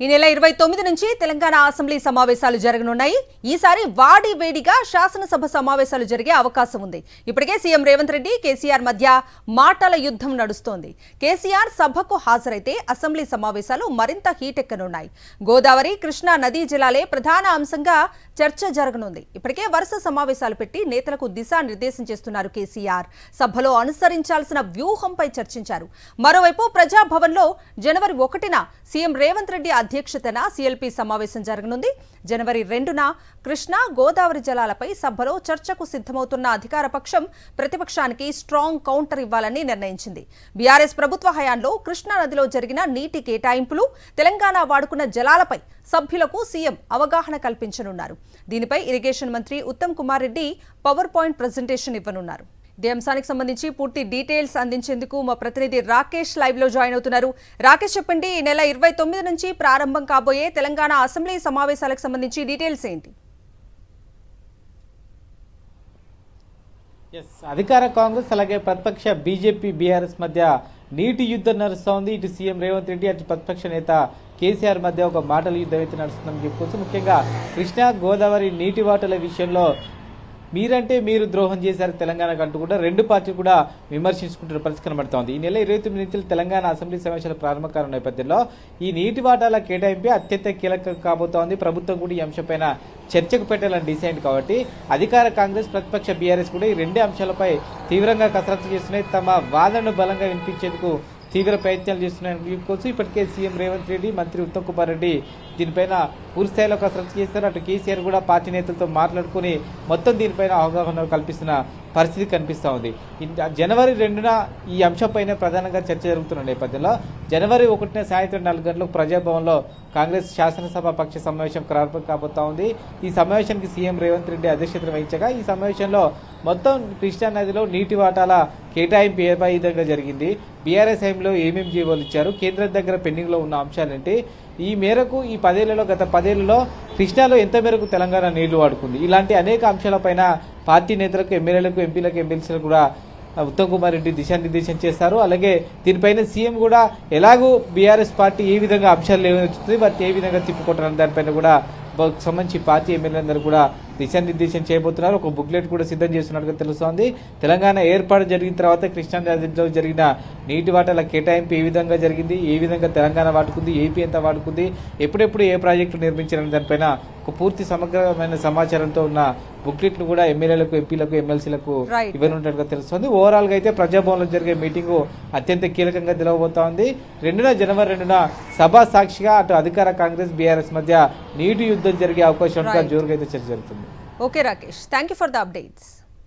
ఈ నెల 29 నుంచి తెలంగాణ అసెంబ్లీ సమావేశాలు జరగనున్నాయి. ఈసారి వాడి వేడిగా శాసనసభ సమావేశాలు జరిగే అవకాశం ఉంది. ఇప్పటికే సీఎం రేవంత్ రెడ్డి కేసీఆర్ మధ్య మాటల యుద్ధం నడుస్తోంది. కేసీఆర్ సభకు హాజరైతే అసెంబ్లీ సమావేశాలు మరింత హీటెక్కనున్నాయి. గోదావరి, కృష్ణా నదీ జలాలే ప్రధాన అంశంగా చర్చ జరగనుంది. ఇప్పటికే వరుస సమావేశాలు పెట్టి నేతలకు దిశానిర్దేశం చేస్తున్నారు కేసీఆర్. సభలో అనుసరించాల్సిన వ్యూహంపై చర్చించారు. మరోవైపు ప్రజాభవన్లో జనవరి 1న సీఎం రేవంత్ రెడ్డి అధ్యక్షతన సీఎల్పీ సమావేశం జరగనుంది. జనవరి 2న కృష్ణా, గోదావరి జలాలపై సభలో చర్చకు సిద్ధమవుతున్న అధికార పక్షం ప్రతిపక్షానికి స్ట్రాంగ్ కౌంటర్ ఇవ్వాలని నిర్ణయించింది. బీఆర్ఎస్ ప్రభుత్వ హయాంలో కృష్ణా నదిలో జరిగిన నీటి కేటాయింపులు, తెలంగాణ వాడుకున్న జలాలపై సభ్యులకు సీఎం అవగాహన కల్పించనున్నారు. దీనిపై ఇరిగేషన్ మంత్రి Uttam Kumar Reddy power point presentation ఇవ్వనున్నారు. ఇదే అంశానికి సంబంధించి పూర్తి డీటెయిల్స్ అందించేందుకు మా ప్రతినిధి రాకేష్ లైవ్ లో జాయిన్ అవుతున్నారు. రాకేష్, చెప్పండి, ఈ నెల 29 నుంచి ప్రారంభం కాబోయే తెలంగాణ అసెంబ్లీ సమావేశాలకు సంబంధించి డీటెయిల్స్ ఏంటి? అధికార కాంగ్రెస్ అలాగే ప్రతిపక్ష బీజేపీ బీఆర్ఎస్ మధ్య నీటి యుద్ధం నడుస్తోంది. ఇటు సీఎం రేవంత్ రెడ్డి, అటు ప్రతిపక్ష నేత కేసీఆర్ మధ్య ఒక మాటల యుద్ధం అయితే నడుస్తుందని చెప్పుకోవచ్చు. ముఖ్యంగా కృష్ణా, గోదావరి నీటి వాటల విషయంలో మీరంటే మీరు ద్రోహం చేశారు తెలంగాణకు అంటూ కూడా రెండు పార్టీలు కూడా విమర్శించుకుంటున్న పరిస్థితి కనబడుతోంది. ఈ నెల 29 నుంచి తెలంగాణ అసెంబ్లీ సమావేశాలు ప్రారంభం కానున్న నేపథ్యంలో ఈ నీటి వాటాల కేటాయింపే అత్యంత కీలకం కాబోతోంది. ప్రభుత్వం కూడా ఈ అంశంపైన చర్చకు పెట్టాలని డిసైడ్ కాబట్టి అధికార కాంగ్రెస్, ప్రతిపక్ష బీఆర్ఎస్ కూడా ఈ రెండు అంశాలపై తీవ్రంగా కసరత్తు చేస్తున్నాయి. తమ వాదనను బలంగా వినిపించేందుకు తీవ్ర ప్రయత్నాలు చేస్తున్నాయని చెప్పుకోవచ్చు. ఇప్పటికే సీఎం రేవంత్ రెడ్డి, మంత్రి ఉత్తమ్ కుమార్ రెడ్డి దీనిపైన పూర్తిస్థాయిలో కసరత్తు చేస్తారు. అటు కేసీఆర్ కూడా పార్టీ నేతలతో మాట్లాడుకుని మొత్తం దీనిపైన అవగాహన కల్పిస్తున్న పరిస్థితి కనిపిస్తూ ఉంది. జనవరి 2న ఈ అంశంపైన ప్రధానంగా చర్చ జరుగుతున్న నేపథ్యంలో జనవరి 1న సాయంత్రం 4 గంటలకు ప్రజాభవన్లో కాంగ్రెస్ శాసనసభ పక్ష సమావేశం ప్రారంభం కాబోతా ఉంది. ఈ సమావేశానికి సీఎం రేవంత్ రెడ్డి అధ్యక్షతన వహించగా ఈ సమావేశంలో మొత్తం కృష్ణా నదిలో నీటి వాటాల కేటాయింపు ఏ విధంగా జరిగింది, బీఆర్ఎస్ హయాంలో ఏమేమి జీవోలు ఇచ్చారు, కేంద్రం దగ్గర పెండింగ్ లో ఉన్న అంశాలేంటి, ఈ మేరకు ఈ గత 10 ఏళ్లలో కృష్ణాలో ఎంత మేరకు తెలంగాణ నీళ్లు వాడుకుంది, ఇలాంటి అనేక అంశాలపైన పార్టీ నేతలకు, ఎమ్మెల్యేలకు, ఎంపీలకు, ఎమ్మెల్సీలకు కూడా ఉత్తమ్ కుమార్ రెడ్డి దిశానిర్దేశం చేస్తారు. అలాగే దీనిపైన సీఎం కూడా ఎలాగూ బీఆర్ఎస్ పార్టీ ఏ విధంగా అంశాలు ఏమవుతుంది, వాటిని ఏ విధంగా తిప్పుకుంటారని దానిపైన కూడా సంబంధించి పార్టీ ఎమ్మెల్యేలందరూ కూడా దిశానిర్దేశం చేయబోతున్నారు. ఒక బుక్లెట్ కూడా సిద్ధం చేస్తున్నట్టుగా తెలుస్తోంది. తెలంగాణ ఏర్పాటు జరిగిన తర్వాత కృష్ణా నదిలో జరిగిన నీటి వాటాల కేటాయింపు ఏ విధంగా జరిగింది, ఏ విధంగా తెలంగాణ వాడుకుంది, ఏపీ ఎంత వాడుకుంది, ఎప్పుడెప్పుడు ఏ ప్రాజెక్టులు నిర్మించారని దానిపైన ఒక పూర్తి సమగ్రమైన సమాచారంతో ఉన్న బుక్లెట్ ను కూడా ఎమ్మెల్యేలకు, ఎంపీలకు, ఎమ్మెల్సీలకు ఇవ్వనున్నట్టుగా తెలుస్తోంది. ఓవరాల్ గా అయితే ప్రజాభవన్లో జరిగే మీటింగు అత్యంత కీలకంగా తెలవబోతోంది. జనవరి 2న సభా సాక్షిగా అటు అధికార కాంగ్రెస్, బీఆర్ఎస్ మధ్య నీటి యుద్ధం జరిగే అవకాశం జోరుగా అయితే చర్చ జరుగుతుంది. Okay Rakesh, thank you for the updates.